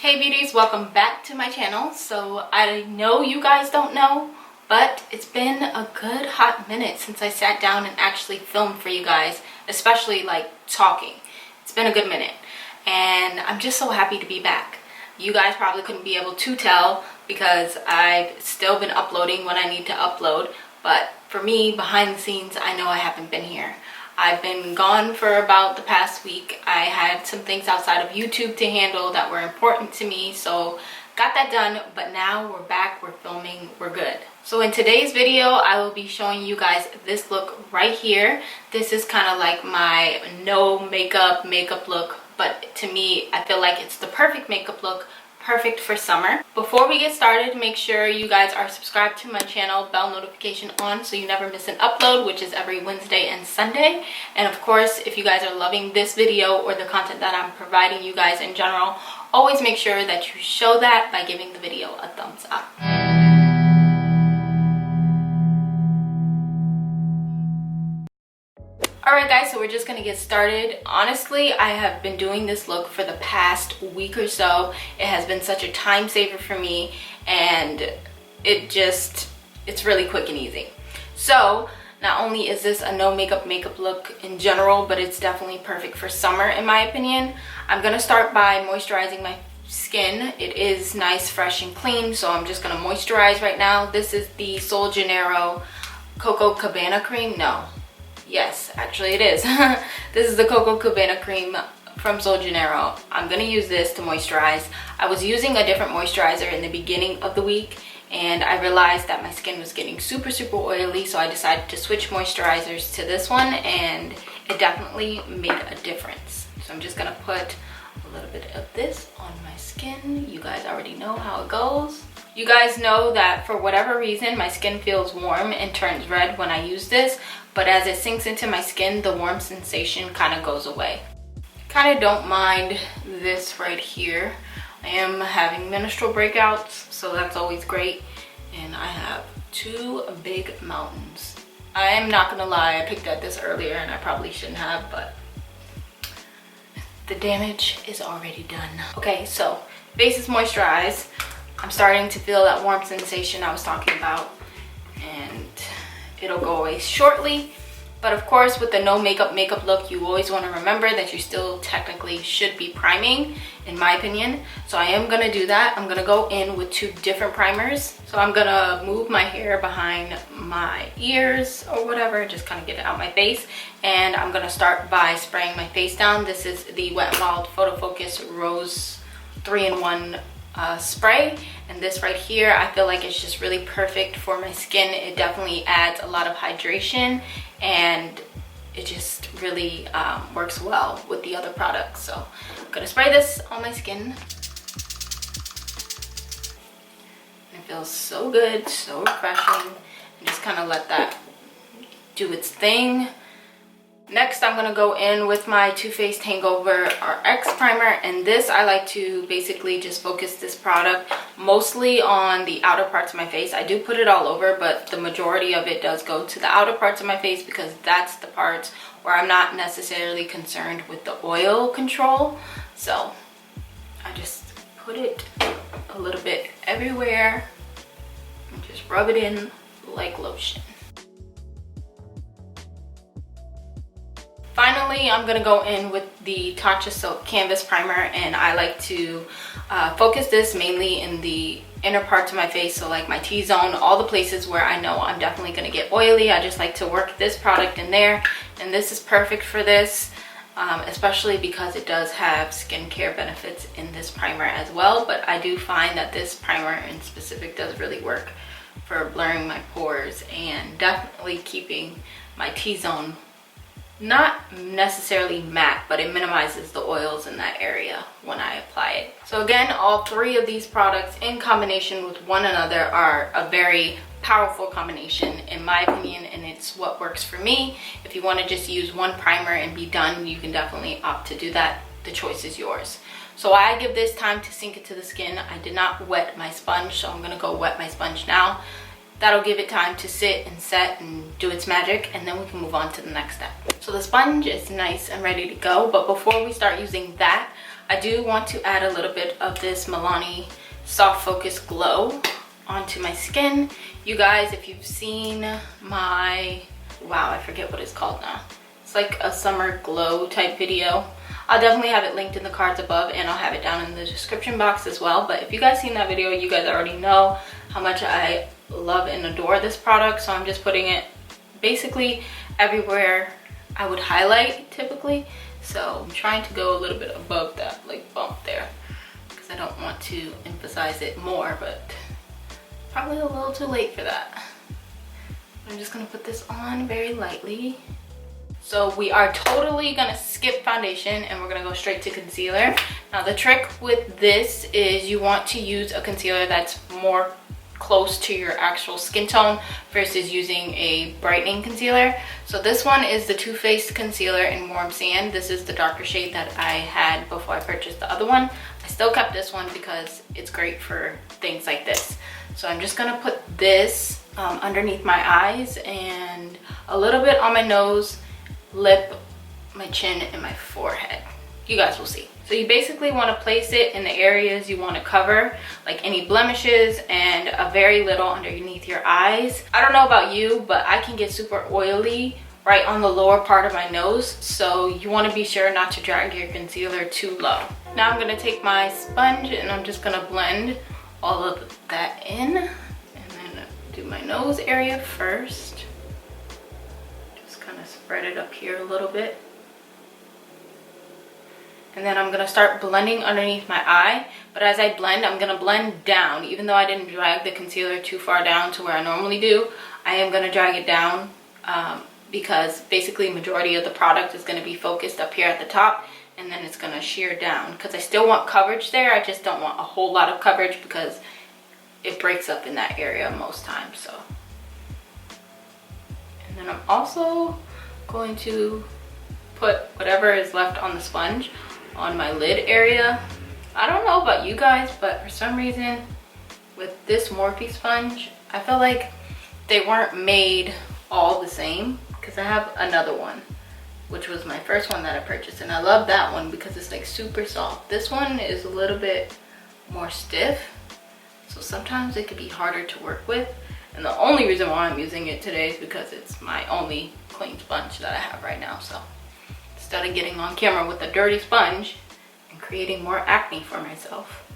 Hey beauties, welcome back to my channel. So I know you guys don't know, but it's been a good hot minute since I sat down and actually filmed for you guys, especially like talking. It's been a good minute and I'm just so happy to be back. You guys probably couldn't be able to tell because I've still been uploading when I need to upload, but for me, behind the scenes, I know I haven't been here. I've been gone for about the past week. I had some things outside of YouTube to handle that were important to me, so got that done, but now we're back, we're filming, we're good. So in today's video, I will be showing you guys this look right here. This is kind of like my no makeup look, but to me, I feel like it's the perfect makeup look, perfect for summer. Before we get started, make sure you guys are subscribed to my channel, bell notification on so you never miss an upload, which is every Wednesday and Sunday. And of course, if you guys are loving this video or the content that I'm providing you guys in general, always make sure that you show that by giving the video a thumbs up. Alright guys, so we're just gonna get started. Honestly, I have been doing this look for the past week or so. It has been such a time saver for me, and it's really quick and easy. So not only is this a no makeup look in general, but it's definitely perfect for summer in my opinion. I'm gonna start by moisturizing my skin. It is nice, fresh, and clean, so I'm just gonna moisturize right now. This is the Janero Coco Cabana cream. Yes, actually it is. This is the Coco Cabana cream from Janero. I'm gonna use this to moisturize. I was using a different moisturizer in the beginning of the week, and I realized that my skin was getting super oily, so I decided to switch moisturizers to this one, and it definitely made a difference. So I'm just gonna put a little bit of this on my skin. You guys already know how it goes. You guys know that for whatever reason, my skin feels warm and turns red when I use this, but as it sinks into my skin, the warm sensation kind of goes away. Kind of don't mind this right here. I am having menstrual breakouts, so that's always great. And I have two big mountains. I am not gonna lie, I picked at this earlier and I probably shouldn't have, but the damage is already done. Okay, so face is moisturized. I'm starting to feel that warm sensation I was talking about, and it'll go away shortly. But of course, with the no makeup look, you always want to remember that you still technically should be priming, in my opinion. So I am gonna do that. I'm gonna go in with two different primers. So I'm gonna move my hair behind my ears or whatever, just kind of get it out my face. And I'm gonna start by spraying my face down. This is the Wet n Wild Photo Focus Rose 3-in-1 spray, and this right here I feel like it's just really perfect for my skin. It definitely adds a lot of hydration, and it just really works well with the other products. So I'm gonna spray this on my skin. It feels so good, so refreshing, and just kind of let that do its thing. Next, I'm gonna go in with my Faced Hangover Rx primer, and this I like to basically just focus this product mostly on the outer parts of my face. I do put it all over, but the majority of it does go to the outer parts of my face because that's the parts where I'm not necessarily concerned with the oil control. So I just put it a little bit everywhere and just rub it in like lotion. Finally, I'm gonna go in with the Tatcha Silk Canvas Primer, and I like to focus this mainly in the inner parts of my face, so like my T-zone, all the places where I know I'm definitely gonna get oily. I just like to work this product in there, and this is perfect for this, especially because it does have skincare benefits in this primer as well. But I do find that this primer in specific does really work for blurring my pores and definitely keeping my T-zone not necessarily matte, but it minimizes the oils in that area when I apply it. So again, all three of these products in combination with one another are a very powerful combination in my opinion, and it's what works for me. If you want to just use one primer and be done, you can definitely opt to do that. The choice is yours. So I give this time to sink into the skin. I did not wet my sponge, so I'm gonna go wet my sponge now. That'll give it time to sit and set and do its magic, and then we can move on to the next step. So the sponge is nice and ready to go, but before we start using that, I do want to add a little bit of this Milani Soft Focus Glow onto my skin. You guys, if you've seen my, wow, I forget what it's called now. It's like a summer glow type video. I'll definitely have it linked in the cards above, and I'll have it down in the description box as well. But if you guys seen that video, you guys already know how much I love and adore this product. So I'm just putting it basically everywhere I would highlight typically. So I'm trying to go a little bit above that like bump there, because I don't want to emphasize it more, but probably a little too late for that. I'm just gonna put this on very lightly. So we are totally gonna skip foundation and we're gonna go straight to concealer. Now the trick with this is you want to use a concealer that's more close to your actual skin tone versus using a brightening concealer. So this one is the Too Faced concealer in Warm Sand. This is the darker shade that I had before I purchased the other one. I still kept this one because it's great for things like this. So I'm just gonna put this underneath my eyes and a little bit on my nose, lip, my chin, and my forehead. You guys will see. So you basically want to place it in the areas you want to cover, like any blemishes, and a very little underneath your eyes. I don't know about you, but I can get super oily right on the lower part of my nose, so you want to be sure not to drag your concealer too low. Now I'm going to take my sponge and I'm just going to blend all of that in, and then do my nose area first. Kind of spread it up here a little bit, and then I'm gonna start blending underneath my eye. But as I blend, I'm gonna blend down. Even though I didn't drag the concealer too far down to where I normally do, I am gonna drag it down because basically majority of the product is gonna be focused up here at the top, and then it's gonna sheer down because I still want coverage there. I just don't want a whole lot of coverage because it breaks up in that area most times. So. And then I'm also going to put whatever is left on the sponge on my lid area. I don't know about you guys, but for some reason with this Morphe sponge, I feel like they weren't made all the same, because I have another one, which was my first one that I purchased, and I love that one because it's like super soft. This one is a little bit more stiff, so sometimes it could be harder to work with. And the only reason why I'm using it today is because it's my only clean sponge that I have right now. So instead of getting on camera with a dirty sponge and creating more acne for myself,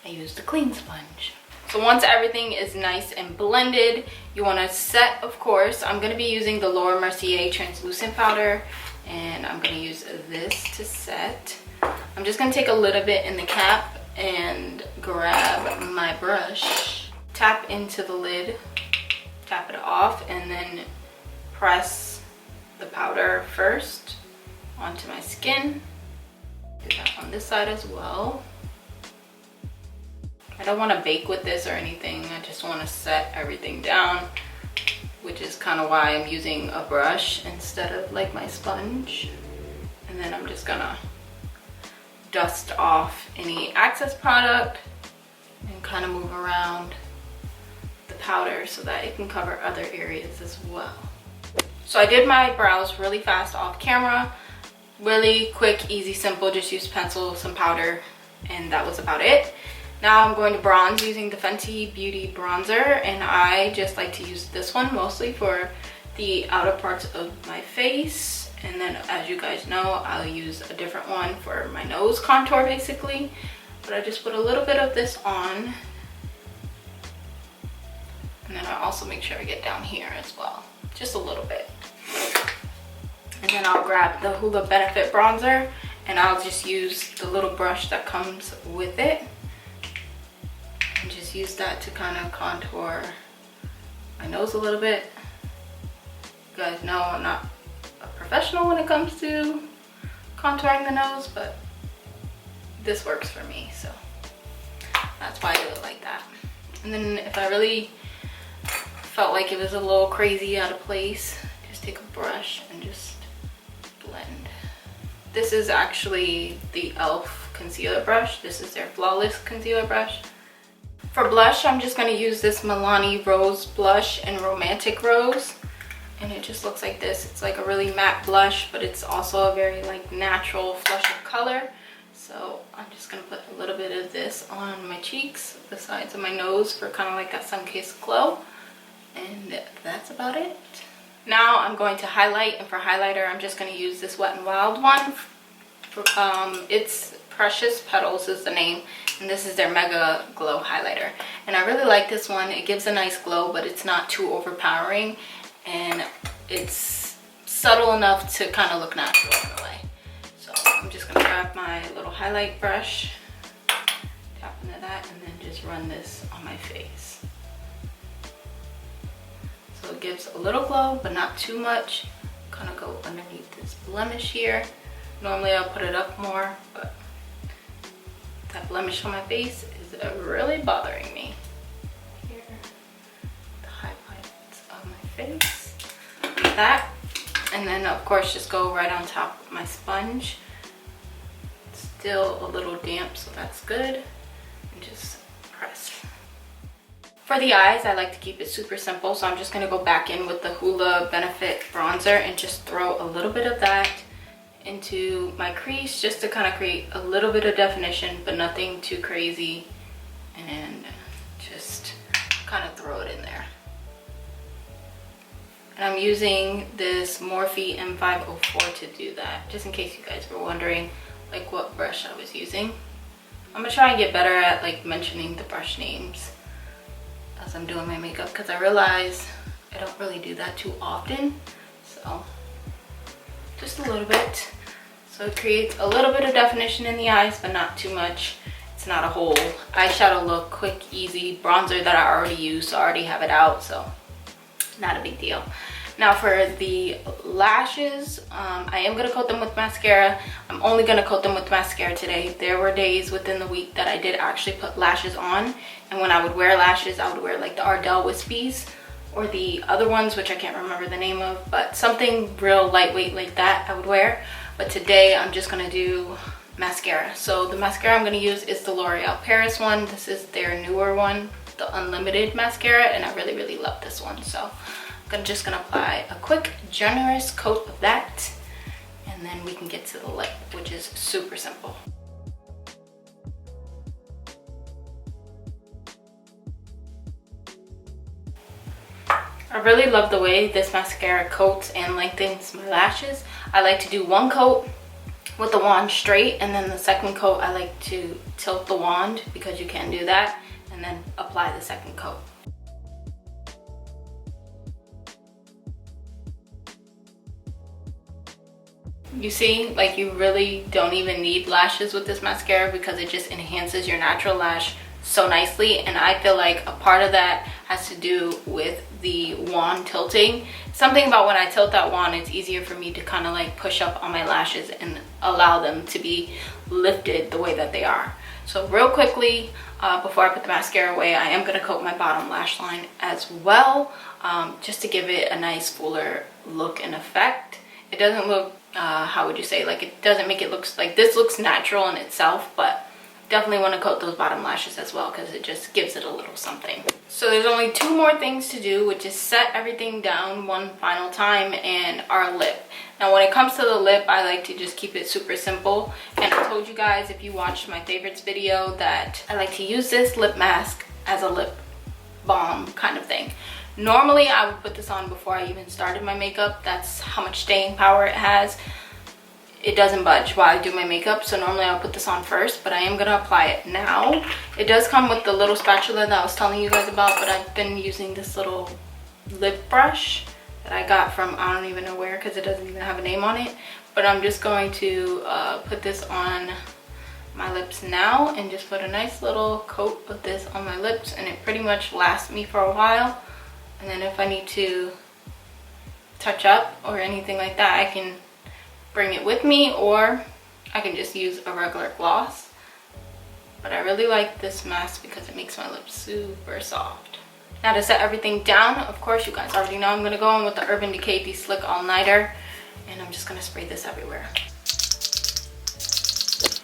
I use the clean sponge. So once everything is nice and blended, you want to set, of course. I'm going to be using the Laura Mercier translucent powder, and I'm going to use this to set. I'm just going to take a little bit in the cap and grab my brush. Tap into the lid, tap it off, and then press the powder first onto my skin. Do that on this side as well. I don't want to bake with this or anything. I just want to set everything down, which is kind of why I'm using a brush instead of like my sponge. And then I'm just gonna dust off any excess product and kind of move around the powder so that it can cover other areas as well. So I did my brows really fast off camera, really quick, easy, simple. Just used pencil, some powder, and that was about it. Now I'm going to bronze using the Fenty Beauty bronzer, and I just like to use this one mostly for the outer parts of my face. And then, as you guys know, I'll use a different one for my nose contour basically. But I just put a little bit of this on. And then I also make sure I get down here as well, just a little bit. And then I'll grab the Hoola Benefit bronzer, and I'll just use the little brush that comes with it. And just use that to kind of contour my nose a little bit. You guys know I'm not a professional when it comes to contouring the nose, but this works for me, so that's why I do it like that. And then if I really felt like it was a little crazy out of place, just take a brush and just blend. This is actually the e.l.f. concealer brush. This is their Flawless concealer brush. For blush, I'm just going to use this Milani Rose Blush in Romantic Rose. And it just looks like this. It's like a really matte blush, but it's also a very like natural flush of color. So I'm just gonna put a little bit of this on my cheeks, the sides of my nose, for kind of like that sun-kissed glow. And that's about it. Now I'm going to highlight, and for highlighter I'm just going to use this Wet n Wild one. It's Precious Petals is the name, and this is their Megaglow highlighter. And I really like this one. It gives a nice glow, but it's not too overpowering, and it's subtle enough to kind of look natural in a way. So I'm just going to grab my little highlight brush, tap into that, and then just run this on my face. So it gives a little glow, but not too much. Kind of go underneath this blemish here. Normally I'll put it up more, but that blemish on my face is really bothering me. Here, the highlights of my face, like that. And then of course just go right on top of my sponge. It's still a little damp, so that's good. And just press. For the eyes, I like to keep it super simple, so I'm just going to go back in with the Hoola Benefit bronzer and just throw a little bit of that into my crease, just to kind of create a little bit of definition, but nothing too crazy, and just kind of throw it in there. And I'm using this Morphe M504 to do that, just in case you guys were wondering like what brush I was using. I'm going to try and get better at like mentioning the brush names as I'm doing my makeup, because I realize I don't really do that too often. So just a little bit, so it creates a little bit of definition in the eyes, but not too much. It's not a whole eyeshadow look, quick, easy bronzer that I already use, so I already have it out, so not a big deal. Now for the lashes, I am going to coat them with mascara. I'm only going to coat them with mascara today. There were days within the week that I did actually put lashes on, and when I would wear lashes, I would wear like the Ardell Wispies or the other ones, which I can't remember the name of, but something real lightweight like that I would wear. But today I'm just going to do mascara. So the mascara I'm going to use is the L'Oreal Paris one. This is their newer one, the Unlimited mascara, and I really, really love this one. So I'm just going to apply a quick, generous coat of that, and then we can get to the lip, which is super simple. I really love the way this mascara coats and lengthens my lashes. I like to do one coat with the wand straight, and then the second coat I like to tilt the wand, because you can do that, and then apply the second coat. You see, like, you really don't even need lashes with this mascara, because it just enhances your natural lash so nicely. And I feel like a part of that has to do with the wand tilting. Something about when I tilt that wand, it's easier for me to kind of like push up on my lashes and allow them to be lifted the way that they are. So real quickly, before I put the mascara away, I am going to coat my bottom lash line as well, just to give it a nice fuller look and effect. It doesn't look, how would you say, like, it doesn't make it look like this looks natural in itself, but definitely want to coat those bottom lashes as well, because it just gives it a little something. So there's only two more things to do, which is set everything down one final time, and our lip. Now when it comes to the lip, I like to just keep it super simple, and I told you guys, if you watched my favorites video, that I like to use this lip mask as a lip balm kind of thing. Normally I would put this on before I even started my makeup. That's how much staying power it has. It doesn't budge while I do my makeup, so normally I'll put this on first, but I am going to apply it now. It does come with the little spatula that I was telling you guys about, but I've been using this little lip brush that I got from I don't even know where, because it doesn't even have a name on it. But I'm just going to put this on my lips now, and just put a nice little coat of this on my lips, and it pretty much lasts me for a while. And then if I need to touch up or anything like that, I can bring it with me, or I can just use a regular gloss. But I really like this mask because it makes my lips super soft. Now to set everything down, of course you guys already know I'm going to go in with the Urban Decay De-Slick All Nighter, and I'm just going to spray this everywhere.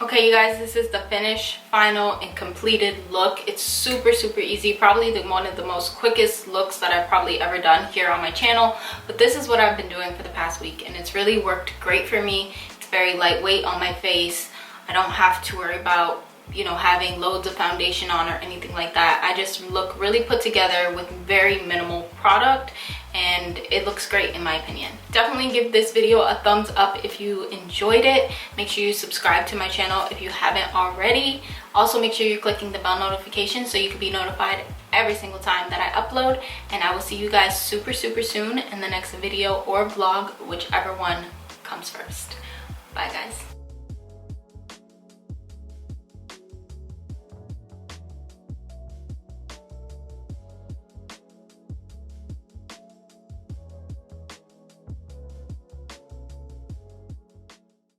Okay you guys, this is the finished, final, and completed look. It's super, super easy. Probably one of the most quickest looks that I've probably ever done here on my channel. But this is what I've been doing for the past week, and it's really worked great for me. It's very lightweight on my face. I don't have to worry about, you know, having loads of foundation on or anything like that. I just look really put together with very minimal product, and it looks great in my opinion. Definitely give this video a thumbs up if you enjoyed it. Make sure you subscribe to my channel if you haven't already. Also make sure you're clicking the bell notification so you can be notified every single time that I upload, and I will see you guys super soon in the next video or vlog, whichever one comes first. Bye guys.